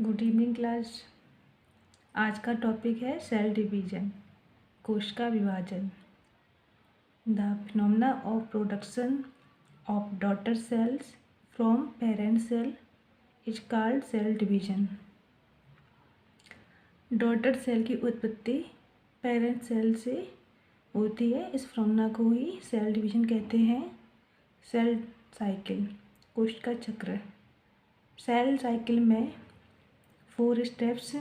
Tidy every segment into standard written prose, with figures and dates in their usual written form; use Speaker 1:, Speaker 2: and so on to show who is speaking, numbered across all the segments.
Speaker 1: Good evening class. आज का topic है सेल डिवीजन, कोशिका विभाजन। The phenomena of production of daughter cells from parent cell is called cell division. Daughter cell की उत्पत्ति parent cell से होती है। इस फिनोमेना को ही सेल डिवीजन कहते हैं। सेल साइकिल, कोशिका चक्र। सेल साइकिल में 4 स्टेप्स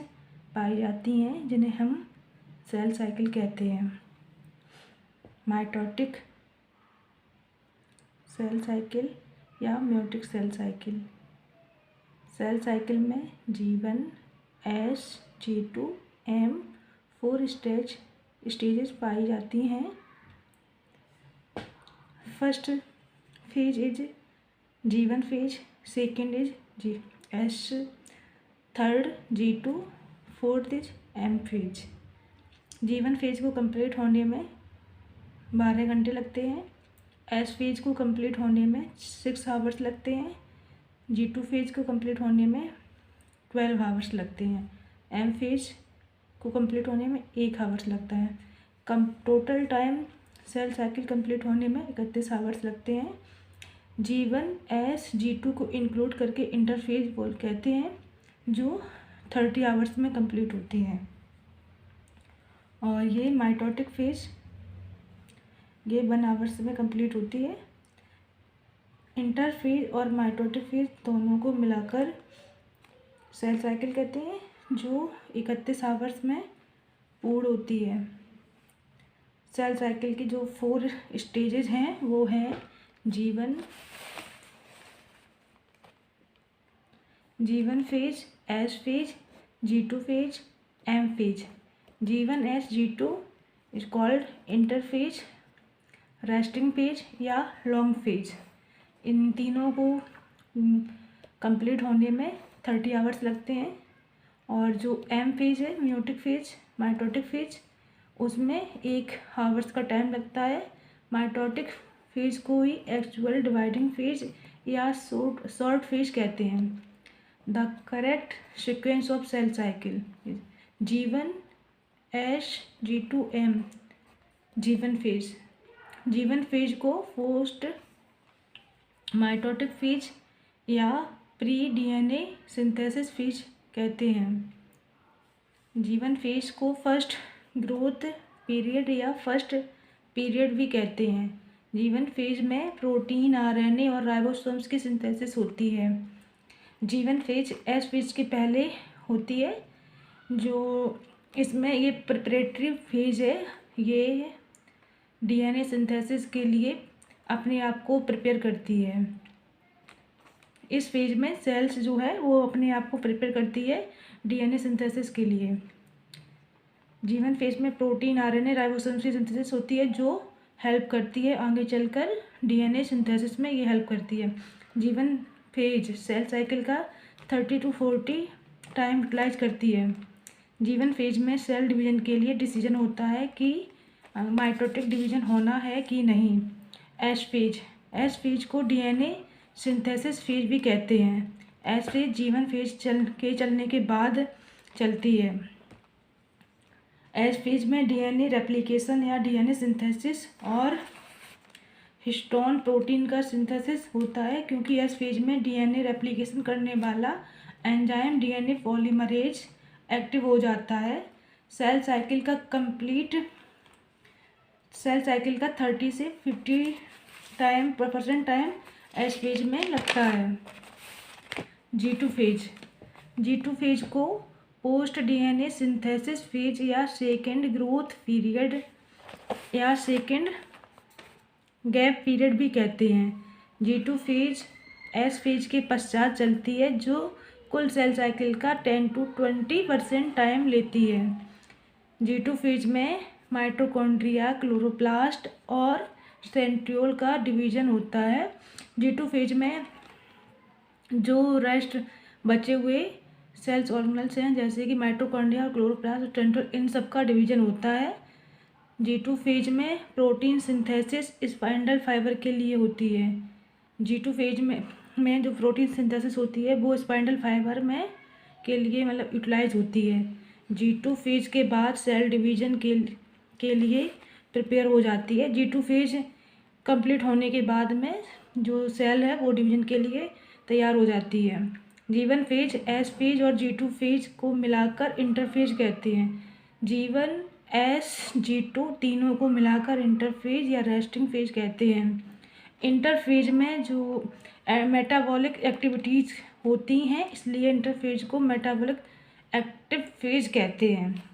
Speaker 1: पाई जाती हैं जिन्हें हम सेल साइकिल कहते हैं। माइटोटिक सेल साइकिल या meiotic cell cycle. Cell cycle में G1, S, G2, M 4 stages पाई जाती हैं। First phase is G1 phase, second is S, third G2, fourth is M phase. G1 phase को complete होने में 12 घंटे लगते हैं। S फेज को कंप्लीट होने में 6 आवर्स लगते हैं। G2 फेज को कंप्लीट होने में 12 आवर्स लगते हैं। M फेज को कंप्लीट होने में 1 आवर्स लगता है। Total time cell cycle complete होने में 31 आवर्स लगते हैं। G1, S, G2 को इंक्लूड करके इंटरफेज कहते हैं, जो 30 आवर्स में कंप्लीट होती हैं। और ये माइटोटिक फेज ये 1 आवर्स में कंप्लीट होती है। इंटरफेज और माइटोटिक फेज दोनों को मिलाकर सेल साइकिल कहते हैं, जो 31 आवर्स में पूर्ण होती है। सेल साइकिल की जो 4 स्टेजेस हैं वो हैं G1 phase, S phase, G2 phase, M phase. G1, S, G2 is called interphase, resting phase या लॉन्ग फेज। इन तीनों को कंप्लीट होने में 30 आवर्स लगते हैं। और जो M फेज है, मेयोटिक फेज, माइटोटिक फेज, उसमें 1 आवर्स का टाइम लगता है। माइटोटिक फेज को ही एक्चुअल डिवाइडिंग फेज या शॉर्ट फेज कहते हैं। The correct sequence of cell cycle G1, S, G2, M। G1 phase, G1 phase को पोस्ट माइटोटिक फेज या प्री DNA सिंथेसिस फेज कहते हैं। G1 फेज को फर्स्ट ग्रोथ पीरियड या first period भी कहते हैं। G1 फेज में प्रोटीन, RNA और राइबोसोम्स की सिंथेसिस होती है। G1 फेज S फेज के पहले होती है, जो इसमें ये प्रिपरेटरी फेज है। ये DNA सिंथेसिस के लिए अपने आप को प्रिपेयर करती है। इस फेज में सेल्स जो है वो अपने आप को प्रिपेयर करती है DNA सिंथेसिस के लिए। G1 फेज में प्रोटीन, RNA, राइबोसोम्स की सिंथेसिस होती है, जो हेल्प करती है आगे चलकर DNA सिंथेसिस में, ये हेल्प करती है। G1 फेज सेल साइकिल का 30 to 40 टाइम यूटिलाइज करती है। G1 फेज में सेल डिवीजन के लिए डिसीजन होता है कि माइटोटिक डिवीजन होना है कि नहीं। S फेज को DNA सिंथेसिस फेज भी कहते हैं। S फेज G1 फेज चलने के बाद चलती है। S फेज में DNA रेप्लिकेशन या DNA सिंथेसिस और हिस्टोन प्रोटीन का सिंथेसिस होता है, क्योंकि S फेज में DNA रेप्लिकेशन करने वाला एंजाइम DNA पॉलीमरेज एक्टिव हो जाता है। सेल साइकिल का 30 से 50% टाइम S फेज में लगता है। G2 फेज को पोस्ट DNA सिंथेसिस फेज या सेकेंड ग्रोथ पीरियड या सेकेंड गैप पीरियड भी कहते हैं। G2 फेज S फेज के पश्चात चलती है, जो कुल सेल साइकिल का 10 to 20% टाइम लेती है। G2 फेज में माइटोकॉन्ड्रिया, क्लोरोप्लास्ट और सेंट्रियोल का डिवीजन होता है। G2 फेज में जो रेस्ट बचे हुए सेल्स ऑर्गेनल्स हैं, जैसे कि माइटोकॉन्ड्रिया, क्लोरोप्लास्ट और सेंट्रियोल, इन सब का डिवीजन होता है। G2 फेज में प्रोटीन सिंथेसिस स्पाइंडल फाइबर के लिए होती है। G2 फेज में जो प्रोटीन सिंथेसिस होती है वो स्पाइंडल फाइबर में के लिए मतलब यूटिलाइज होती है। G2 फेज़ के बाद सेल डिवीज़न के लिए प्रिपेयर हो जाती है। G2 फेज़ कंप्लीट होने के बाद में जो सेल है वो डिवीज़न के लिए तैयार हो जाती है। G1 फेज़, S फेज़ और G2 फेज़ को मिलाकर इंटरफेज कहते हैं। G1, S, G2 तीनों को मिलाकर इंटरफेज या रेस्टिंग फेज कहते हैं। इंटरफेज में जो मेटाबॉलिक एक्टिविटीज़ होती हैं, इसलिए इंटरफेज को मेटाबॉलिक एक्टिव फेज कहते हैं।